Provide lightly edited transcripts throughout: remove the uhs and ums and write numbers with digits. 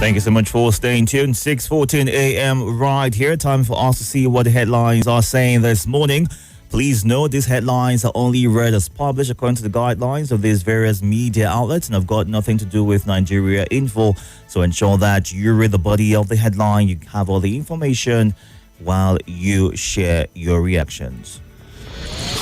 Thank you so much for staying tuned. 6:14 a.m. right here. Time for us to see what the headlines are saying this morning. Please note these headlines are only read as published according to the guidelines of these various media outlets and have got nothing to do with Nigeria Info. So ensure that you read the body of the headline, you have all the information while you share your reactions.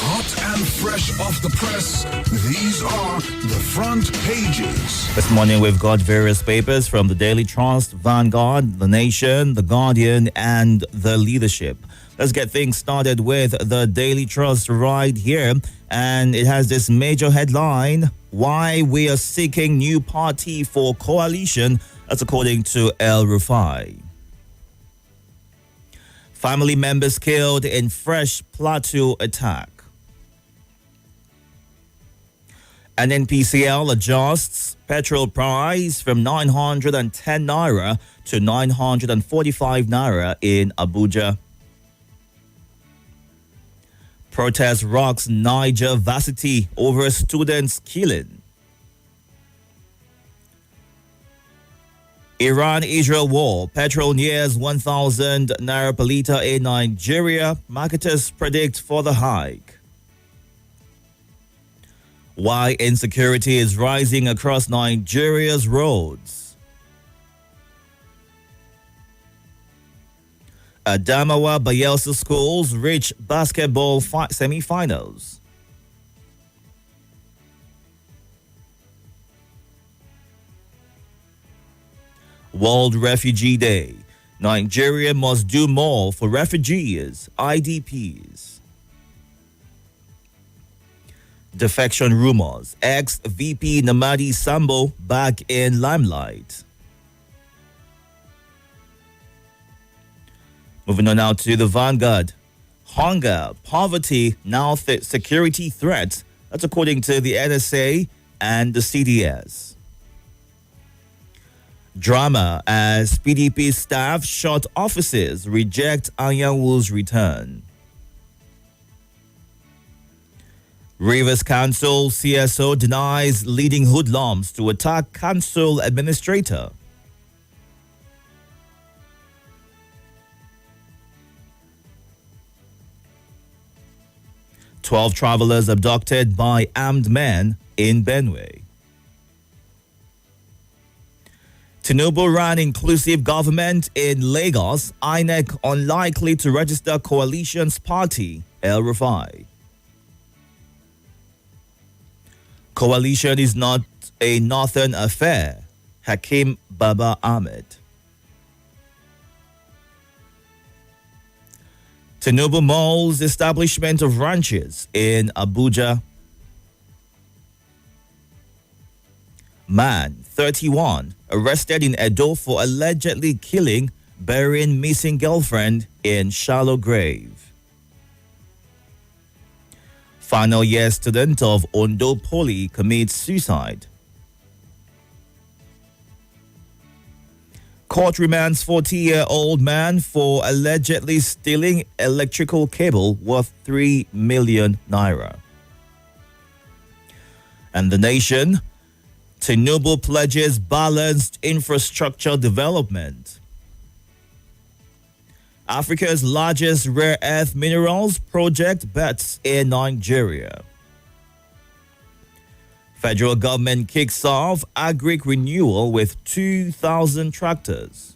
Hot and fresh off the press, these are the front pages. This morning we've got various papers from the Daily Trust, Vanguard, The Nation, The Guardian and The Leadership. Let's get things started with the Daily Trust right here. And it has this major headline, Why We Are Seeking New Party for Coalition. That's according to El Rufai. Family members killed in fresh Plateau attack. NNPCL adjusts petrol price from 910 naira to 945 naira in Abuja. Protest rocks Niger varsity over students killing. Iran-Israel war. Petrol nears 1,000 naira per litre in Nigeria. Marketers predict further hike. Why insecurity is rising across Nigeria's roads. Adamawa Bayelsa schools reach basketball semi-finals. World Refugee Day. Nigeria must do more for refugees, IDPs. Defection rumors. Ex-VP Namadi Sambo back in limelight. Moving on now to the Vanguard. Hunger, poverty, now security threat. That's according to the NSA and the CDS. Drama as PDP staff shut offices reject Anyanwu's return. Rivers Council CSO denies leading hoodlums to attack council administrator. "12 travelers abducted by armed men in Benue." Tinubu ran inclusive government in Lagos. INEC unlikely to register coalition's party, El Rufai. Coalition is not a northern affair, Hakim Baba Ahmed. Tinubu mulls establishment of ranches in Abuja. Man, 31, arrested in Edo for allegedly killing, burying missing girlfriend in shallow grave. Final year student of Ondo Poly commits suicide. Court remands 40-year-old man for allegedly stealing electrical cable worth 3 million naira. And The Nation, Tinubu pledges balanced infrastructure development. Africa's largest rare earth minerals project bets in Nigeria. Federal government kicks off agric renewal with 2,000 tractors.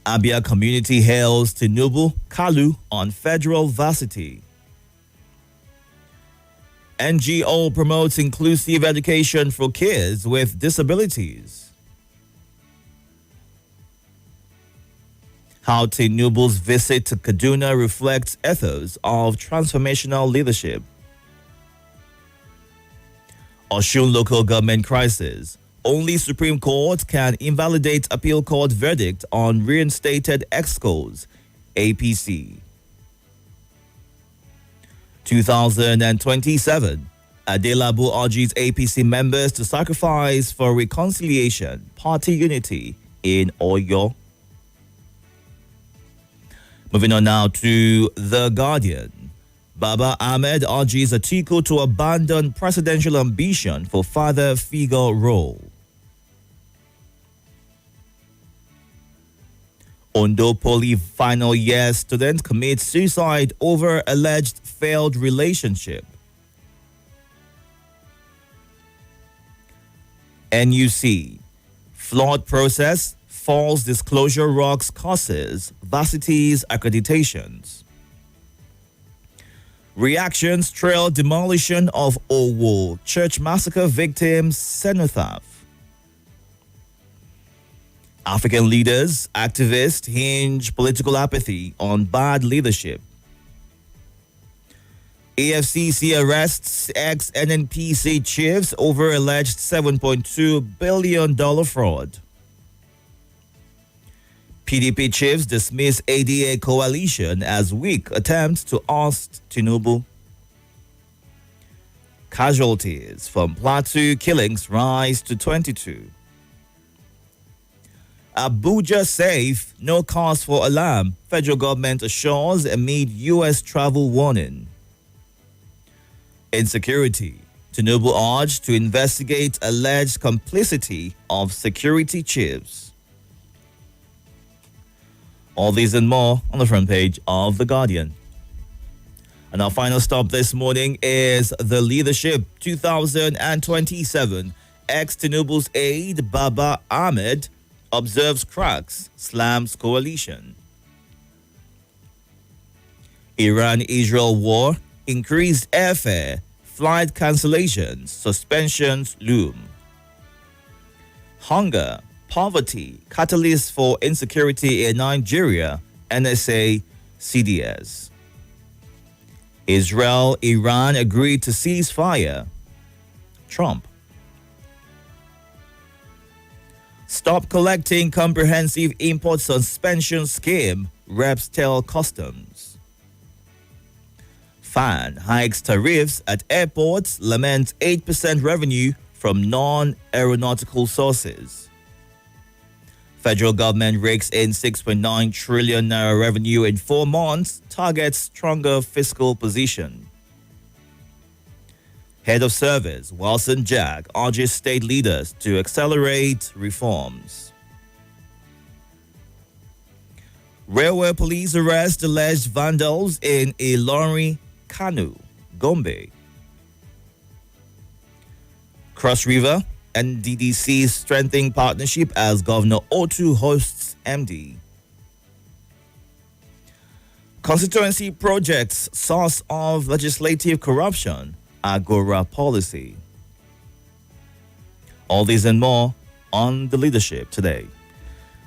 Abia community hails Tinubu Kalu on federal varsity. NGO promotes inclusive education for kids with disabilities. How Tinubu's visit to Kaduna reflects ethos of transformational leadership. Osun local government crisis. Only Supreme Court can invalidate appeal court verdict on reinstated excos, APC. 2027. Adelabu urges APC members to sacrifice for reconciliation, party unity in Oyo. Moving on now to The Guardian. Baba Ahmed urges Atiku to abandon presidential ambition for father figure role. Ondo Poly final year student commits suicide over alleged failed relationship. NUC. Flawed process, false disclosure rocks causes, varsities accreditations. Reactions trail demolition of Owo church massacre victims cenotaph. African leaders, activists hinge political apathy on bad leadership. AFCC arrests ex-NNPC chiefs over alleged $7.2 billion fraud. PDP chiefs dismiss ADA coalition as weak attempt to oust Tinubu. Casualties from Plateau killings rise to 22. Abuja safe, no cause for alarm. Federal government assures amid U.S. travel warning. Insecurity. Tinubu urged to investigate alleged complicity of security chiefs. All these and more on the front page of The Guardian. And our final stop this morning is the leadership 2027. Ex-Tinubu's aide Baba Ahmed observes cracks, slams coalition. Iran-Israel war, increased airfare, flight cancellations, suspensions loom. Hunger, poverty, catalyst for insecurity in Nigeria, NSA, CDS. Israel, Iran agreed to cease fire. Trump. Stop collecting comprehensive import suspension scheme, reps tell customs. FAN hikes tariffs at airports, laments 8% revenue from non-aeronautical sources. Federal government rakes in 6.9 trillion naira revenue in 4 months, targets stronger fiscal position. Head of Service, Wilson Jack, urges state leaders to accelerate reforms. Railway police arrest alleged vandals in Ilori, Kanu, Gombe. Cross River, NDDC strengthening partnership as Governor Otu hosts MD. Constituency projects, source of legislative corruption, Agora policy. All these and more on the leadership today.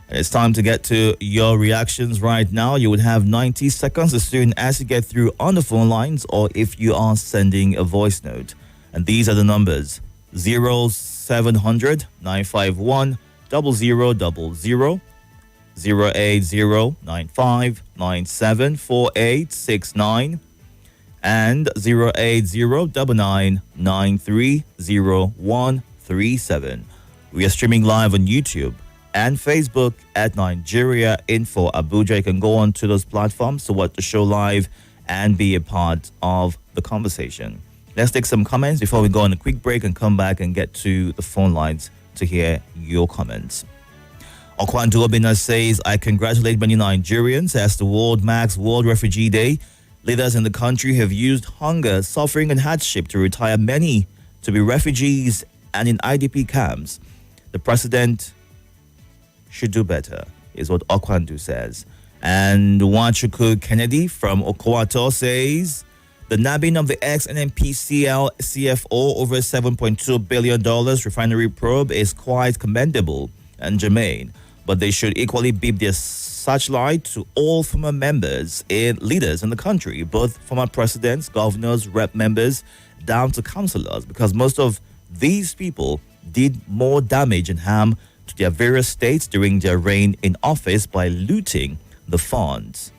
It's time to get to your reactions right now. You would have 90 seconds as soon as you get through on the phone lines or if you are sending a voice note. And these are the numbers: 0700 951 0000, 080 95 97 4869, and 08099930137. We are streaming live on YouTube and Facebook at Nigeria Info Abuja. You can go on to those platforms to watch the show live and be a part of the conversation. Let's take some comments before we go on a quick break and come back and get to the phone lines to hear your comments. Okwandu Obina says, I congratulate many Nigerians as the world marks World Refugee Day. Leaders in the country have used hunger, suffering, and hardship to retire many to be refugees and in IDP camps. The president should do better, is what Okwandu says. And Wachuku Kennedy from Okowato says, the nabbing of the ex-NNPCL CFO over $7.2 billion refinery probe is quite commendable and germane, but they should equally beep their searchlight to all former members and leaders in the country, both former presidents, governors, rep members, down to councillors, because most of these people did more damage and harm to their various states during their reign in office by looting the funds,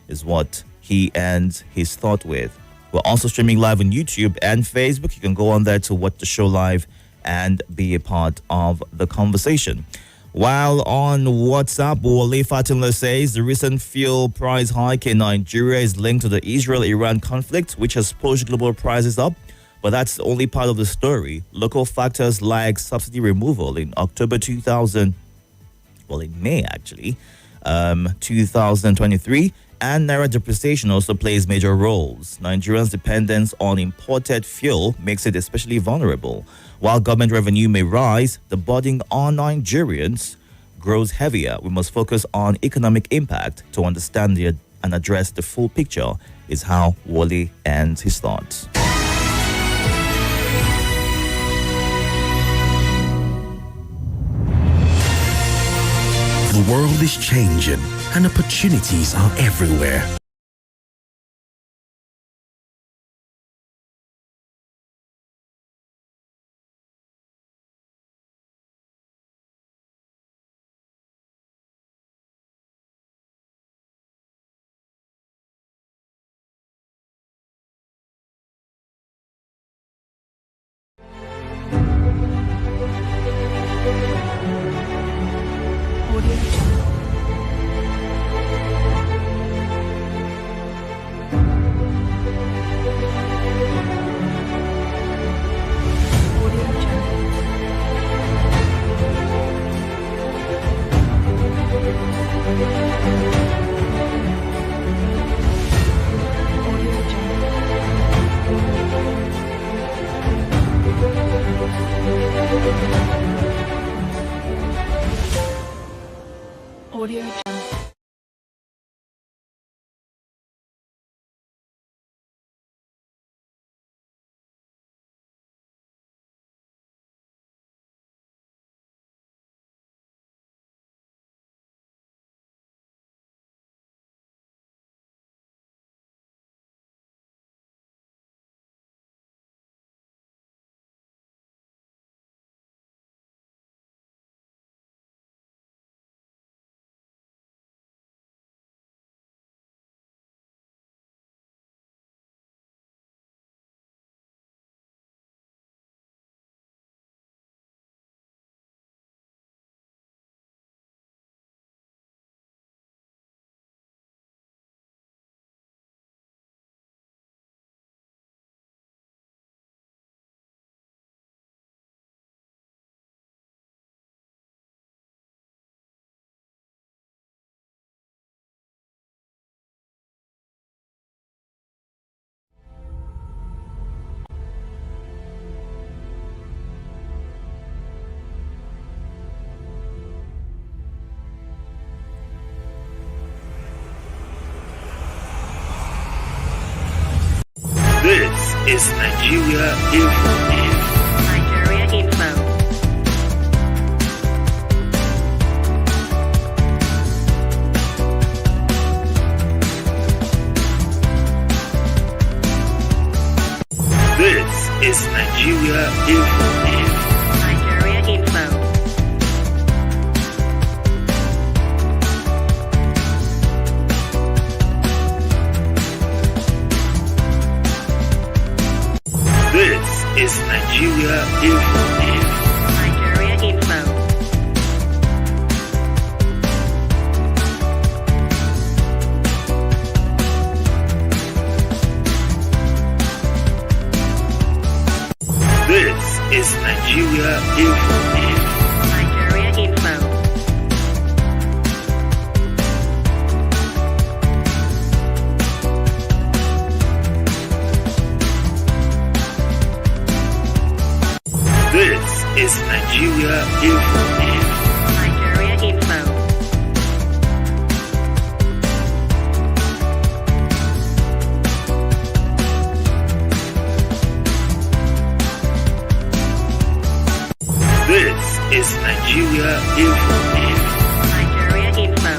is what he ends his thought with. We're also streaming live on YouTube and Facebook. You can go on there to watch the show live and be a part of the conversation. While on WhatsApp, Wale Fatimla says the recent fuel price hike in Nigeria is linked to the Israel-Iran conflict, which has pushed global prices up. But that's only part of the story. Local factors like subsidy removal in October 2000, well, in May actually, 2023, and naira depreciation also plays major roles. Nigerians' dependence on imported fuel makes it especially vulnerable. While government revenue may rise, the burden on Nigerians grows heavier. We must focus on economic impact to understand and address the full picture, is how Wole ends his thoughts. The world is changing and opportunities are everywhere. This is Nigeria Info. Nigeria Info. This is Nigeria Info. Nigeria Info. This is Nigeria Info. Nigeria Info. This is Nigeria Info. Nigeria Info. This is Nigeria Info. Nigeria Info. This is Nigeria Info. Nigeria Info.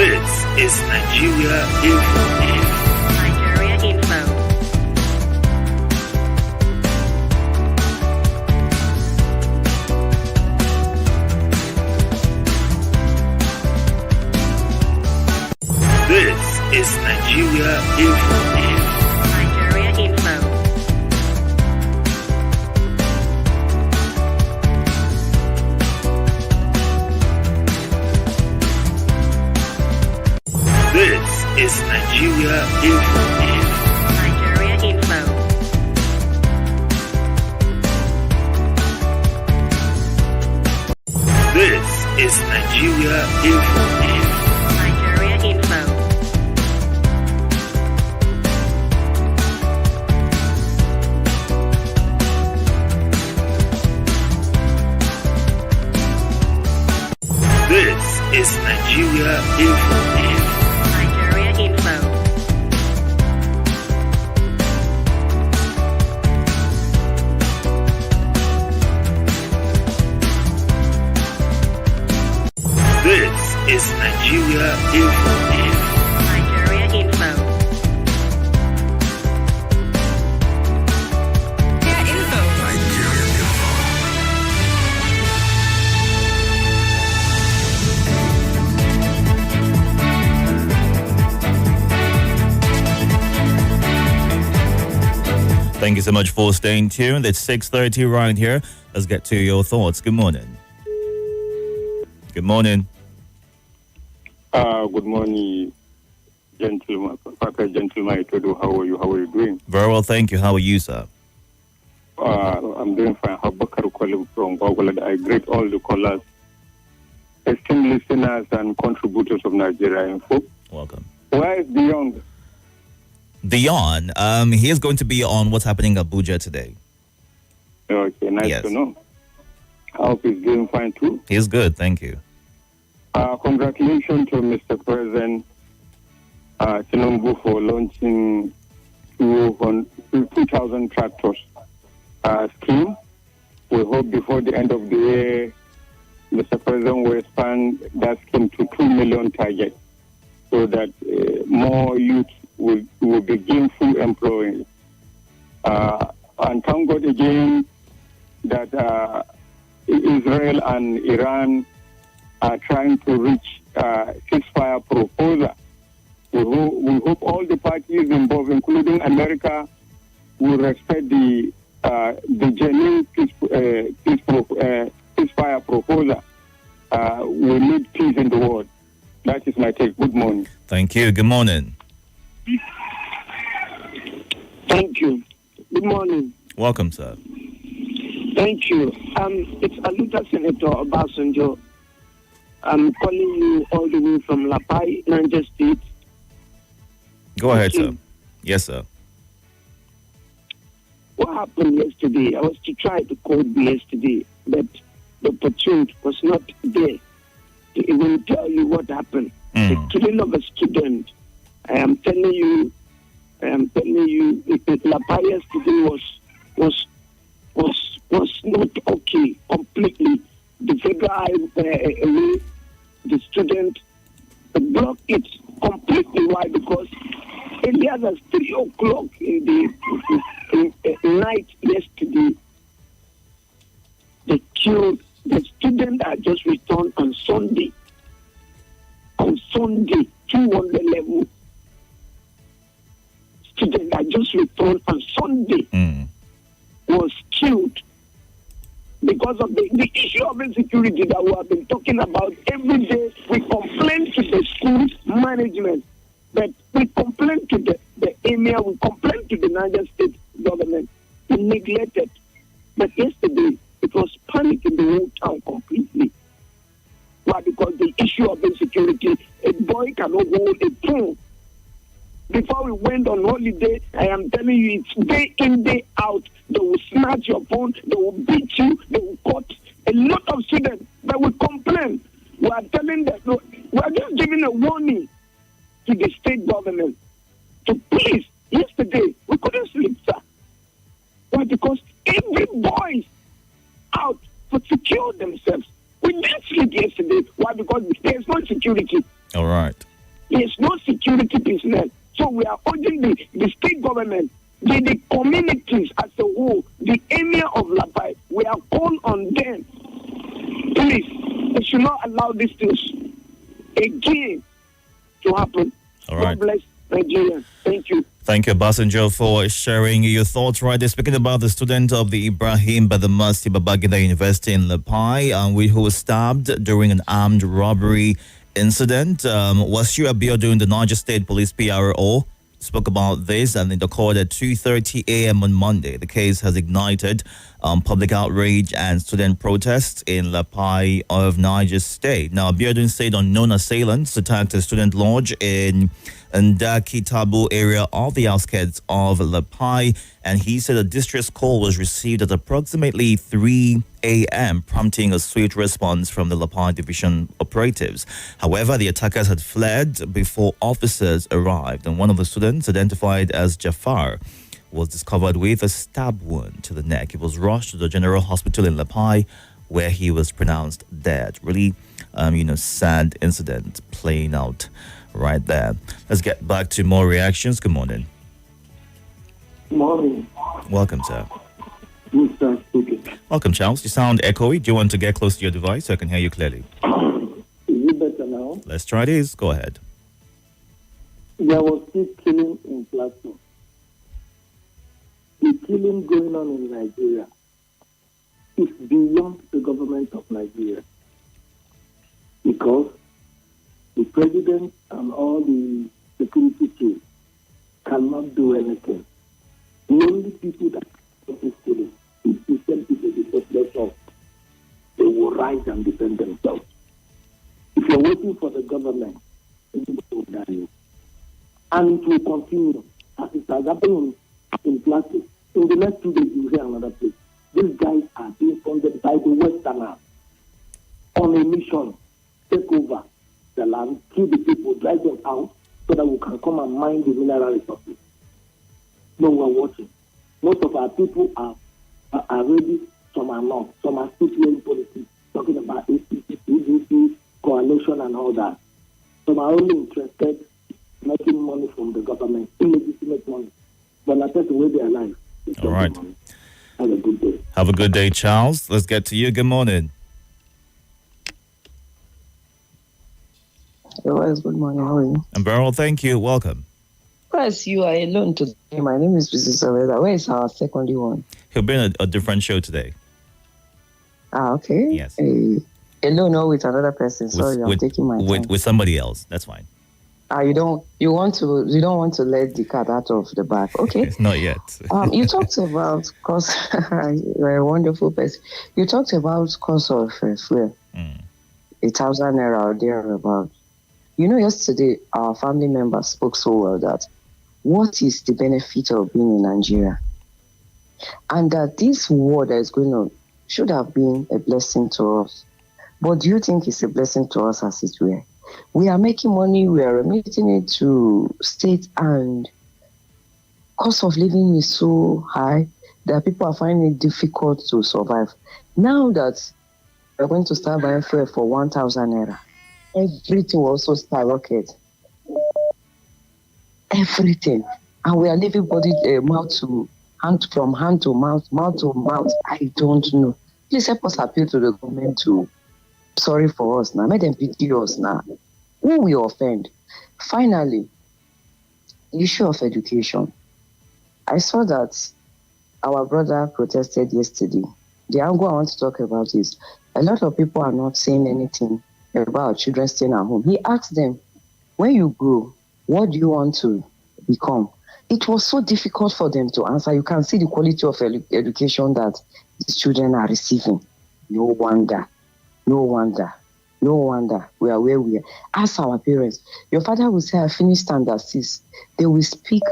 This is Nigeria Info. Nigeria Info. This is Nigeria Info. Nigeria Info. This is Nigeria Info. Nigeria Info. Nigeria Info. This is Nigeria Info. Nigeria Info. This is Nigeria Info. Nigeria Info. Nigeria Info. Thank you so much for staying tuned. It's 6:30 right here. Let's get to your thoughts. Good morning. Good morning. Good morning, gentlemen. Gentlemen, Itodo, how are you? How are you doing? Very well, thank you. How are you, sir? I'm doing fine. Habakar calling from Google. I greet all the callers, esteemed listeners, and contributors of Nigeria Info. Welcome. Where is Beyond? Dion, he is going to be on what's happening in Abuja today. Okay, nice Yes. to know. I hope he's doing fine too. He's good, thank you. Congratulations to Mr. President Tinubu for launching 2,000 tractors scheme. We hope before the end of the year, Mr. President will expand that scheme to 2 million target so that more youth will begin full employment. And thank God again that Israel and Iran are trying to reach ceasefire proposal. We hope all the parties involved, including America, will respect the genuine ceasefire proposal. We need peace in the world. That is my take. Good morning. Thank you. Good morning. Thank you. Good morning. Welcome, sir. Thank you. It's Aluta Senator Obasanjo. I'm calling you all the way from Lapai, Niger State. Go ahead, Thank sir. you. Yes, sir. What happened yesterday? I was to try to call you yesterday, but the opportunity was not there to even tell you what happened. The killing of a student. I am telling you, Lapai yesterday was not okay completely. The federal highway, the student blocked it completely. Why? Because earlier than 3 o'clock in the night yesterday, they killed the student that just returned on Sunday. On Sunday, 200 level student that just returned on Sunday was killed because of the issue of insecurity that we have been talking about every day. We complain to the school management, but we complain to the emir, we complain to the Niger State government. We neglected. But yesterday, it was panic in the whole town completely. Why? Because the issue of insecurity, a boy cannot hold a phone. Before we went on holiday, I am telling you, it's day in, day out. They will snatch your phone, they will beat you, they will cut. A lot of students that will complain. We are telling them, no, we are just giving a warning to the state government to please. Yesterday, we couldn't sleep, sir. Why? Because every boy is out to secure themselves. We didn't sleep yesterday. Why? Because there's no security. All right. There's no security personnel. So we are urging the state government, the communities as a whole, the emir of Lapai, we are calling on them. Please, they should not allow this things again to happen. All right. God bless Nigeria. Thank you. Thank you, Basanjo, for sharing your thoughts right there. Speaking about the student of the Ibrahim Badamasi Babangida University in Lapai, who was stabbed during an armed robbery incident. Was you Abiodun, the Niger State Police PRO, spoke about this and in the court at 2:30 a.m. on Monday. The case has ignited public outrage and student protests in Lapai of Niger State. Now, Abiodun said unknown assailants attacked a student lodge in Ndaki Tabu area of the outskirts of Lapai, and he said a distress call was received at approximately 3 a.m., prompting a swift response from the Lapai division operatives. However, the attackers had fled before officers arrived, and one of the students, identified as Jafar, was discovered with a stab wound to the neck. He was rushed to the General Hospital in Lapai, where he was pronounced dead. Really, sad incident playing out right there. Let's get back to more reactions. Good morning. Morning. Welcome, sir. Mr. Speaker. Welcome, Charles. You sound echoey. Do you want to get close to your device so I can hear you clearly? Is it better now? Let's try this. Go ahead. There was still killing in Plateau. The killing going on in Nigeria is beyond the government of Nigeria, because the president and all the security chiefs cannot do anything. The only people that can do killing is the same people because they will rise and defend themselves. If you're waiting for the government, it will die. And it will continue as it has happened in Plateau. In the next 2 days, you will hear another place. These guys are being funded by the Westerners on a mission, take over the land, kill the people, drive them out, so that we can come and mine the mineral resources. No one watching. Most of our people are ready, some are not. Some are still playing politics, talking about ACC, PDP, coalition and all that. Some are only interested in making money from the government, illegitimate money. But not take away their life. All right. Have a good day. Have a good day, Charles. Let's get to you. Good morning. Otherwise, good morning. How are you? And Beryl, thank you. Welcome. Yes, you are alone today. My name is Mrs. Saveda. Where is our secondary one? He'll be in a different show today. Okay. Yes. Alone or with another person. Sorry, I'm taking my time. With somebody else. That's fine. You don't want to let the cat out of the bag. Okay. Not yet. You talked about cost. You're a wonderful person. You talked about cost of fuel. 1,000 naira or thereabout. Yesterday our family members spoke so well that what is the benefit of being in Nigeria, and that this war that is going on should have been a blessing to us. But do you think it's a blessing to us as it were? We are making money, we are remitting it to state, and cost of living is so high that people are finding it difficult to survive. Now that we're going to start buying fuel for 1,000 naira, everything will also skyrocket. Everything. And we are leaving body mouth to hand, from hand to mouth to mouth. I don't know. Please help us appeal to the government to sorry for us now. Make them pity us now. Who we offend? Finally, the issue of education. I saw that our brother protested yesterday. The angle I want to talk about is a lot of people are not saying anything about children staying at home. He asked them, when you grow, what do you want to become? It was so difficult for them to answer. You can see the quality of education that these children are receiving. No wonder we are where we are. Ask our parents. Your father will say, I finished standard 6. They will speak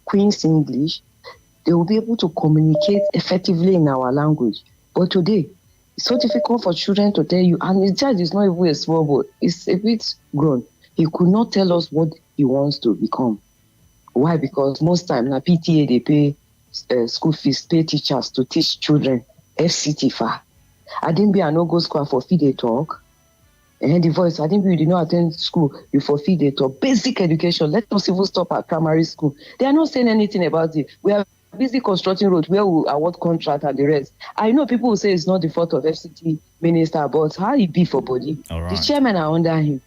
Queen's English. They will be able to communicate effectively in our language. But today, it's so difficult for children to tell you, and the child is not even a small boy. It's a bit grown. He could not tell us what he wants to become. Why? Because most time, na PTA, they pay school fees, pay teachers to teach children FCT far. I didn't be a no-go school for feed a talk. And the voice, I didn't be, you did not attend school, you for feed a talk. Basic education, let us even stop at primary school. They are not saying anything about it. We are busy constructing roads where we award contract and the rest. I know people will say it's not the fault of FCT minister, but how it be for body? Right. The chairman are under him.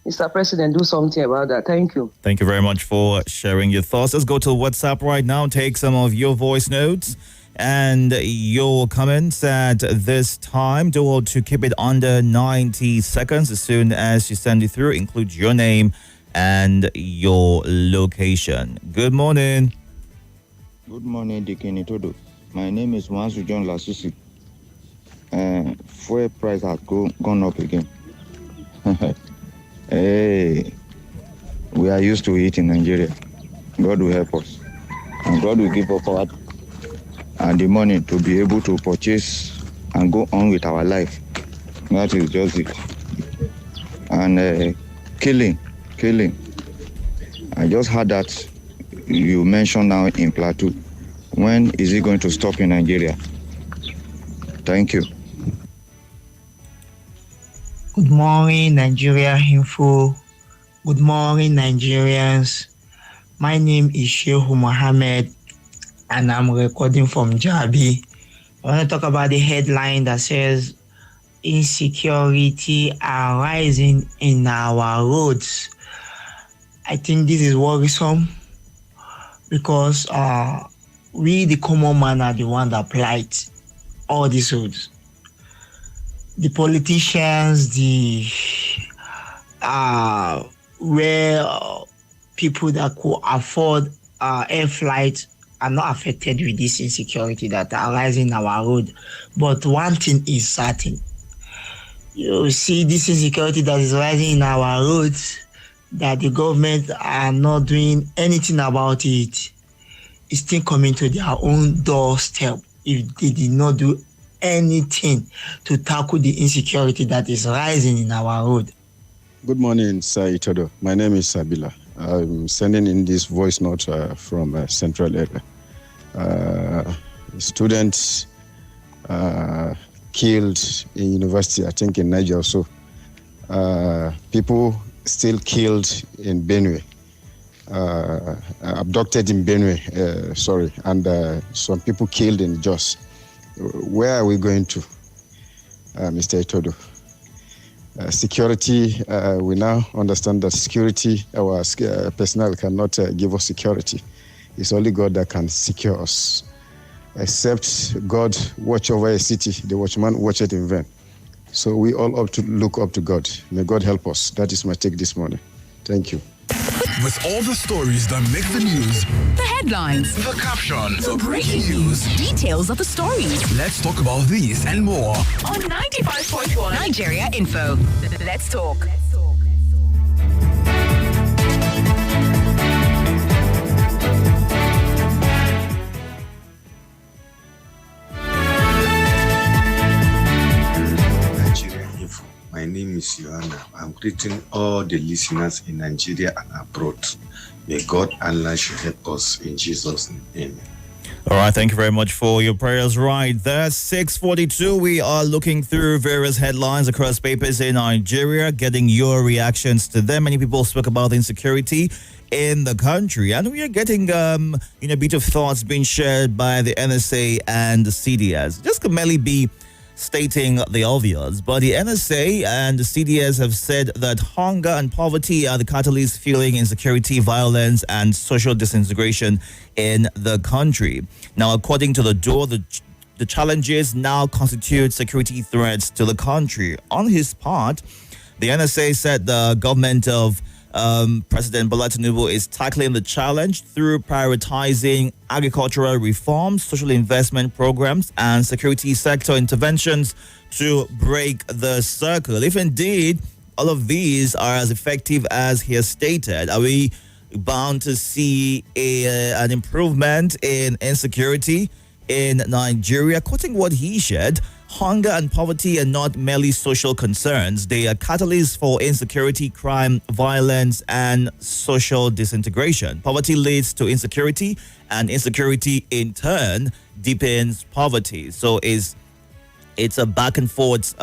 Mr. President, do something about that. Thank you. Thank you very much for sharing your thoughts. Let's go to WhatsApp right now, take some of your voice notes and your comments at this time. Do all to keep it under 90 seconds. As soon as you send it through, include your name and your location. Good morning. Good morning, Deacon Itodo. My name is Wansu John Lasisi. Fuel price has gone up again. Hey, we are used to it in Nigeria. God will help us. And God will give us power and the money to be able to purchase and go on with our life. That is just it. And killing. I just heard that you mentioned now in Plateau. When is it going to stop in Nigeria? Thank you. Good morning, Nigeria Info. Good morning, Nigerians. My name is Shehu Mohammed, and I'm recording from Jabi. I want to talk about the headline that says insecurity are rising in our roads. I think this is worrisome because we, the common man, are the one that plight all these roads. The politicians, the where people that could afford air flight are not affected with this insecurity that are rising in our road. But one thing is certain. You see this insecurity that is rising in our roads, that the government are not doing anything about it. It's still coming to their own doorstep if they did not do anything to tackle the insecurity that is rising in our road. Good morning, Sir Itodo. My name is Sabila. I'm sending in this voice note from Central area. Students killed in university, I think in Niger also. People still killed in Benue. Abducted in Benue, and some people killed in Jos. Where are we going to, Mr. Itodo? Security, we now understand that security, our personnel cannot give us security. It's only God that can secure us. Except God watch over a city, the watchman watch it in vain. So we all ought to look up to God. May God help us. That is my take this morning. Thank you. With all the stories that make the news, the headlines, the caption, the breaking news, details of the stories. Let's talk about these and more On 95.1 Nigeria Info. Let's talk. Nigeria Info. My name is Joanna. I'm greeting all the listeners in Nigeria and abroad. May God and Allah should help us in Jesus' name. Amen. All right, thank you very much for your prayers. Right there, 6:42. We are looking through various headlines across papers in Nigeria, getting your reactions to them. Many people spoke about the insecurity in the country, and we are getting a bit of thoughts being shared by the NSA and the CDS. Just could merely be stating the obvious, but the NSA and the CDS have said that hunger and poverty are the catalysts fueling insecurity, violence, and social disintegration in the country. Now, according to the DOR, the challenges now constitute security threats to the country. On his part, the NSA said the government of President Bola Tinubu is tackling the challenge through prioritizing agricultural reforms, social investment programs, and security sector interventions to break the circle. If indeed all of these are as effective as he has stated, are we bound to see an improvement in insecurity in Nigeria? Quoting what he shared, hunger and poverty are not merely social concerns. They are catalysts for insecurity, crime, violence, and social disintegration. Poverty leads to insecurity, and insecurity in turn deepens poverty. So it's a back and forth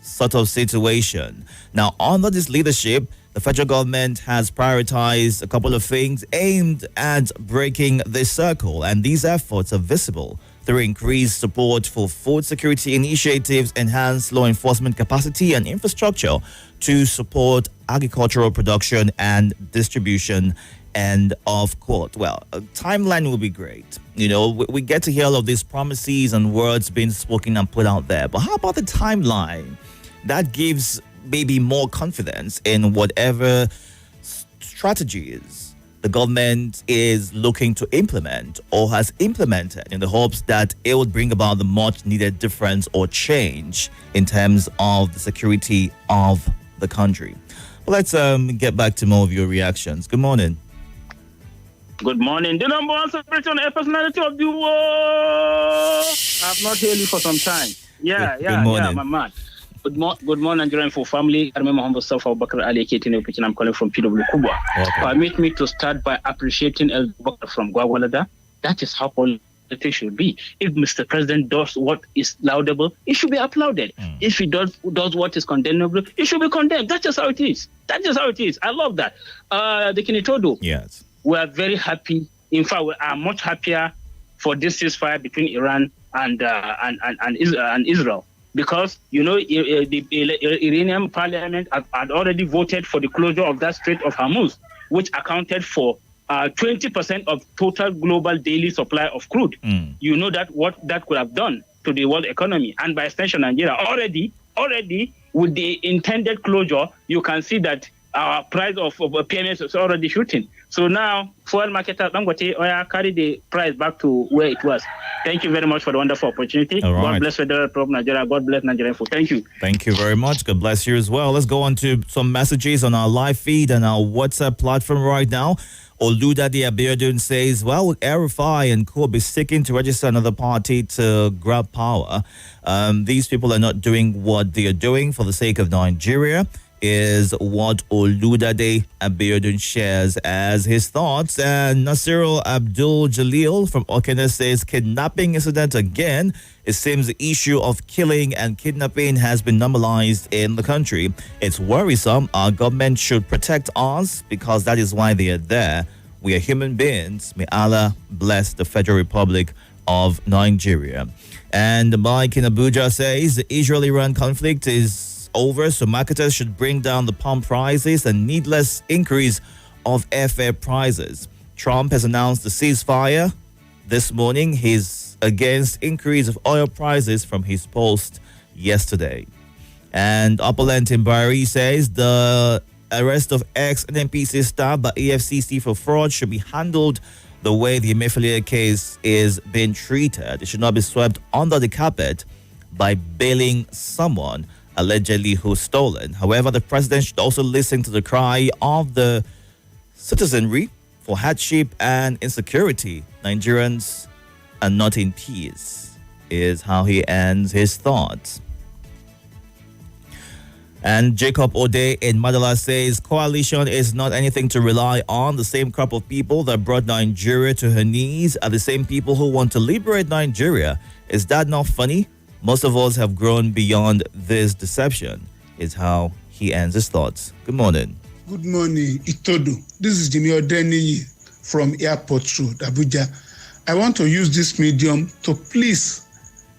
sort of situation. Now, under this leadership, the federal government has prioritized a couple of things aimed at breaking this circle, and these efforts are visible through increased support for food security initiatives, enhanced law enforcement capacity, and infrastructure to support agricultural production and distribution. End of quote. Well, a timeline will be great. You know, we get to hear all of these promises and words being spoken and put out there. But how about the timeline? That gives maybe more confidence in whatever strategies the government is looking to implement or has implemented in the hopes that it would bring about the much needed difference or change in terms of the security of the country. But let's get back to more of your reactions. Good morning. Good morning. The number one celebrity and personality of the world. I've not heard you for some time. Yeah, my man. Good morning, Nigerian for family. I remember humble self Bakr Ali Ketin, which I'm calling from PW Kubwa. Permit me to start by appreciating El Bakr from Gwagwalada. That is how politics should be. If Mr. President does what is laudable, it should be applauded. If he does what is condemnable, it should be condemned. That's just how it is. I love that. The Itodo. Yes. We are very happy. In fact, we are much happier for this ceasefire between Iran and Israel. Because, the Iranian parliament had already voted for the closure of that Strait of Hormuz, which accounted for 20% of total global daily supply of crude. You know that what that could have done to the world economy, and by extension Nigeria. Already with the intended closure, you can see that our price of PMS is already shooting. So now, fuel marketer Dangote carry the price back to where it was. Thank you very much for the wonderful opportunity. All right. God bless Federal Republic of Nigeria. God bless Nigerian food. Thank you. Thank you very much. God bless you as well. Let's go on to some messages on our live feed and our WhatsApp platform right now. Oludade Abiodun says, well, would RFI and Co be seeking to register another party to grab power? These people are not doing what they are doing for the sake of Nigeria, is what Oludade Abiodun shares as his thoughts. And Nasirul Abdul Jalil from Okene says, kidnapping incident again. It seems the issue of killing and kidnapping has been normalized in the country. It's worrisome. Our government should protect us because that is why they are there. We are human beings. May Allah bless the Federal Republic of Nigeria. And Mike in Abuja says the Israel-Iran conflict is over, so marketers should bring down the pump prices and needless increase of airfare prices. Trump has announced the ceasefire this morning. He's against increase of oil prices from his post yesterday. And Opulent Timbari says the arrest of ex-NNPC staff by EFCC for fraud should be handled the way the Emefiele case is being treated. It should not be swept under the carpet by bailing someone allegedly who's stolen. However, the president should also listen to the cry of the citizenry for hardship and insecurity. Nigerians are not in peace, is how he ends his thoughts. And Jacob Ode in Madala says, coalition is not anything to rely on. The same crop of people that brought Nigeria to her knees are the same people who want to liberate Nigeria. Is that not funny? Most of us have grown beyond this deception, is how he ends his thoughts. Good morning. Good morning, Itodo. This is Jimmy Odeni from Airport Road, Abuja. I want to use this medium to please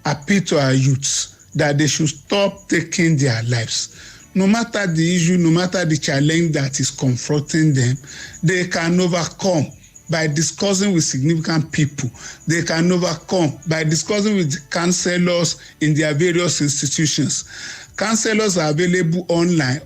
appeal to our youths that they should stop taking their lives. No matter the issue, no matter the challenge that is confronting them, they can overcome by discussing with significant people. They can overcome by discussing with counselors in their various institutions. Counselors are available online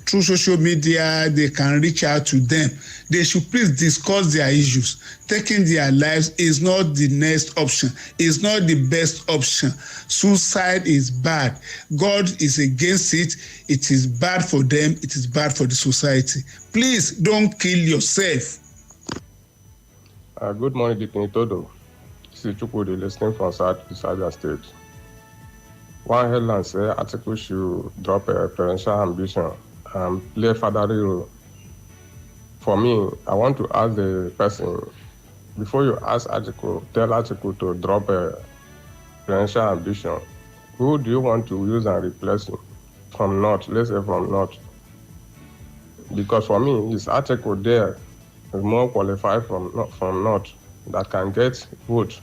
through social media. They can reach out to them. They should please discuss their issues. Taking their lives is not the next option. It's not the best option. Suicide is bad. God is against it. It is bad for them. It is bad for the society. Please don't kill yourself. Good morning, Deacon Itodo. This is Chukwudi listening from Southeast Abia State. One headline says article should drop a presidential ambition and play fatherly role. For me, I want to ask the person, before you tell article to drop a presidential ambition, who do you want to use and replace him? From North, let's say from North. Because for me, this article there is more qualified from North that can get vote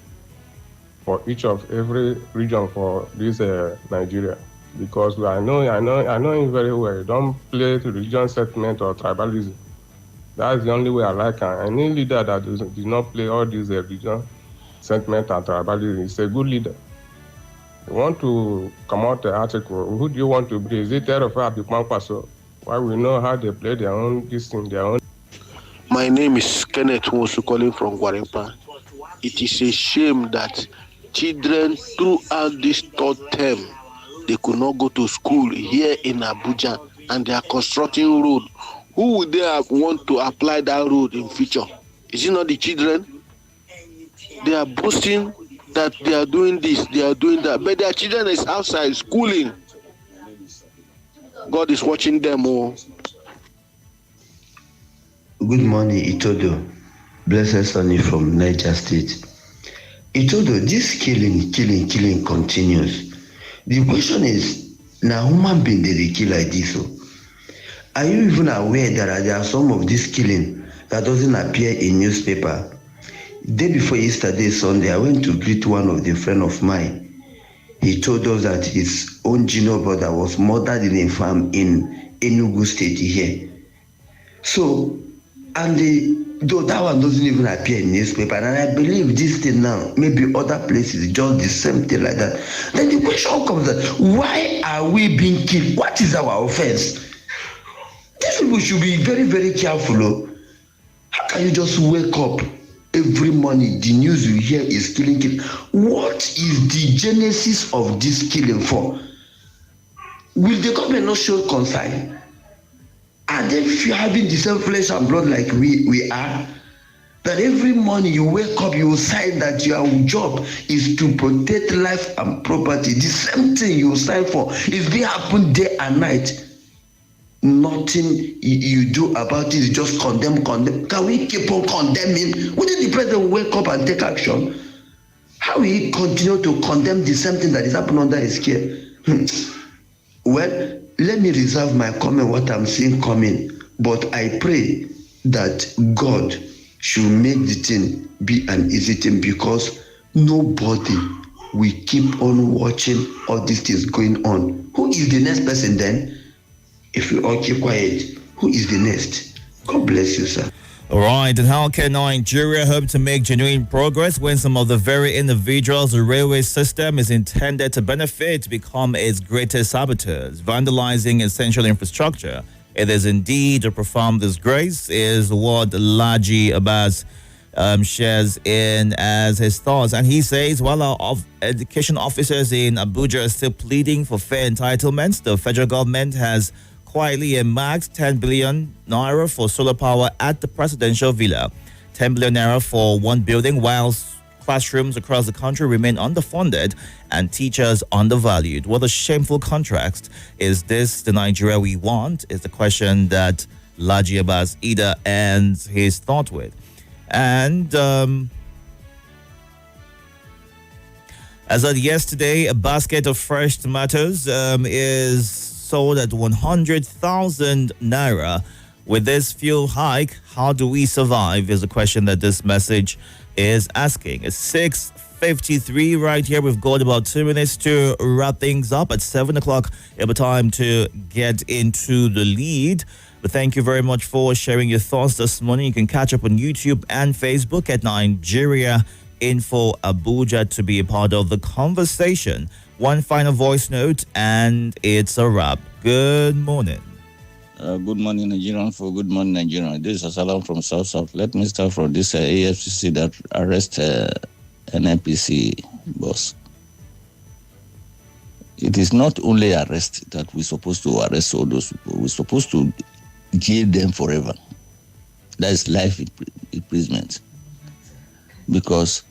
for each of every region for this Nigeria. Because I know him very well. Don't play to religion sentiment or tribalism. That's the only way I like him. Any leader that does not play all these religion sentiment and tribalism is a good leader. You want to come out the article, who do you want to be? Is it Terofar Bikman Paso? Why we know how they play their own this thing, their own. My name is Kenneth Wosu calling from Guarimpa. It is a shame that children throughout this third term, they could not go to school here in Abuja and they are constructing road. Who would they want to apply that road in future? Is it not the children? They are boasting that they are doing this, they are doing that, but their children is outside schooling. God is watching them all. Good morning, Itodo. Blessed Sonny from Niger State. Itodo, this killing continues. The question is, now human being did they kill like this? Are you even aware that there are some of this killing that doesn't appear in newspaper? Day before yesterday, Sunday, I went to greet one of the friend of mine. He told us that his own junior brother was murdered in a farm in Enugu State here. So, though that one doesn't even appear in newspaper, and I believe this thing now, maybe other places, just the same thing like that. Then the question comes that, why are we being killed? What is our offense? These people should be very, very careful. Oh. How can you just wake up every morning, the news you hear is killing? What is the genesis of this killing for? Will the government not show concern? Are they having the same flesh and blood like we are? That every morning you wake up, you sign that your job is to protect life and property. The same thing you sign for is being happen day and night. Nothing you do about it, just condemn. Can we keep on condemning? Wouldn't the president wake up and take action? How will he continue to condemn the same thing that is happening under his care? Well, let me reserve my comment, what I'm seeing coming. But I pray that God should make the thing be an easy thing, because nobody will keep on watching all these things going on. Who is the next person then? If you all keep quiet, who is the next? God bless you, sir. All right, and how can Nigeria hope to make genuine progress when some of the very individuals the railway system is intended to benefit become its greatest saboteurs, vandalizing essential infrastructure? It is indeed a profound disgrace, is what Laji Abbas shares in as his thoughts. And he says, while our education officers in Abuja are still pleading for fair entitlements, the federal government has quietly earmarked 10 billion naira for solar power at the presidential villa, 10 billion naira for one building, whilst classrooms across the country remain underfunded and teachers undervalued. What a shameful contrast. Is this the Nigeria we want? Is the question that Laji Abbas Ida ends his thought with. And as of yesterday, a basket of fresh tomatoes is sold at 100,000 naira. With this fuel hike, how do we survive is a question that this message is asking. It's 6:53 right here. We've got about 2 minutes to wrap things up. At 7 o'clock, it'll be time to get into the lead. But thank you very much for sharing your thoughts this morning. You can catch up on YouTube and Facebook at Nigeria Info Abuja to be a part of the conversation. One final voice note and it's a wrap. Good morning. Good morning, Nigerian. Good morning, Nigerian. This is Asalam from South. Let me start from this AFCC that arrest an NPC boss. It is not only arrest that we're supposed to arrest all those people. We're supposed to jail them forever. That is life imprisonment. Because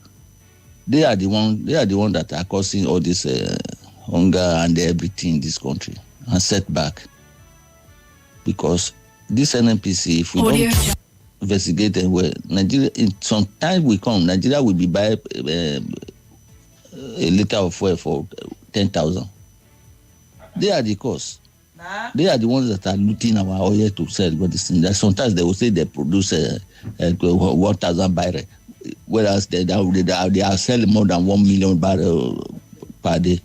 they are the one that are causing all this hunger and everything in this country and setback. Because this NNPC, if we don't investigate them well, Nigeria, in some time will come, Nigeria will be buy a liter of oil for 10,000. They are the cause. They are the ones that are looting our oil to sell. But sometimes they will say they produce 1,000 barrels, whereas they are selling more than 1 million barrels per day.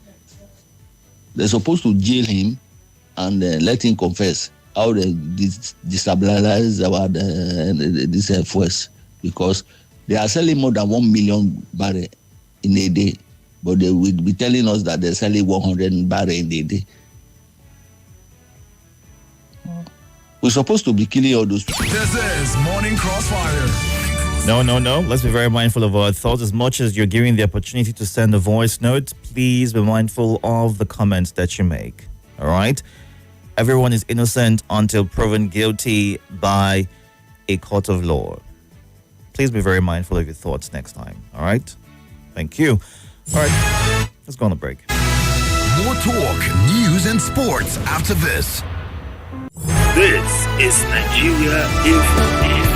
They're supposed to jail him and let him confess how they destabilize this force, because they are selling more than 1 million barrels in a day, but they will be telling us that they're selling 100 barrels in a day. We're supposed to be killing all those people. This is Morning Crossfire. No. Let's be very mindful of our thoughts. As much as you're giving the opportunity to send a voice note, please be mindful of the comments that you make. All right? Everyone is innocent until proven guilty by a court of law. Please be very mindful of your thoughts next time. All right? Thank you. All right. Let's go on a break. More talk, news, and sports after this. This is Nigeria Info.